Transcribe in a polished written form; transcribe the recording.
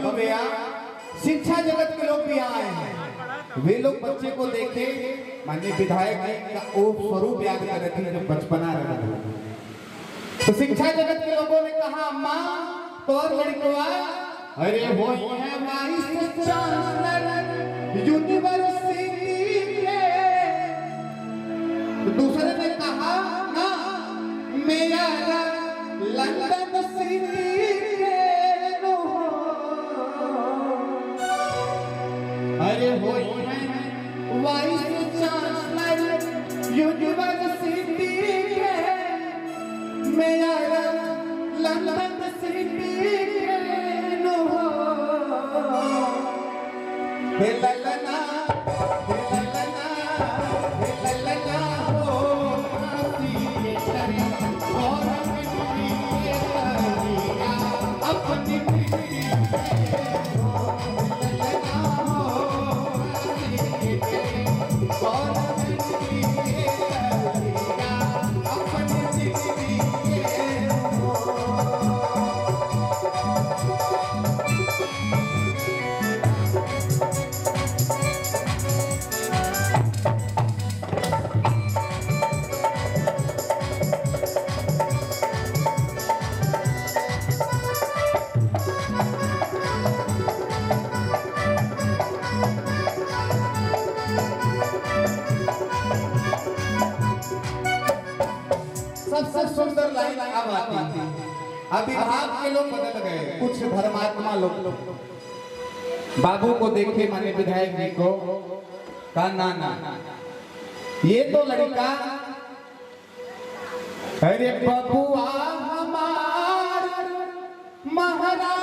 बबलू भैया शिक्षा जगत के लोग भी आए हैं। वे लोग बच्चे को देखे, माननीय विधायक का वो स्वरूप याद कर रहे थे जब बचपना रहा। तो शिक्षा जगत के लोगों ने कहा माँ तो और लड़कवा अरे वो है वाइस चांसलर यूनिवर्सिटी के। तो दूसरे ने कहा ना मेरा लंदन सिटी के। अरे वो है वाइस चांसलर यूनिवर्सिटी के, मेरा लंदन सिटी के नो। हे ललना हे ललना हे ललना हो हंसी के चरी और मिट्टी के करिया अपनी मिट्टी ललना हो हंसी के चरी और मिट्टी के करिया अपनी मिट्टी के। सबसे सुंदर लाइन अब आती है। अब विभाग के लोग बदल गए, कुछ धर्मात्मा लोग बाबू को देखे माने विधायक जी को कहा ना ना ये तो लड़का अरे बबुआ हमार महाराज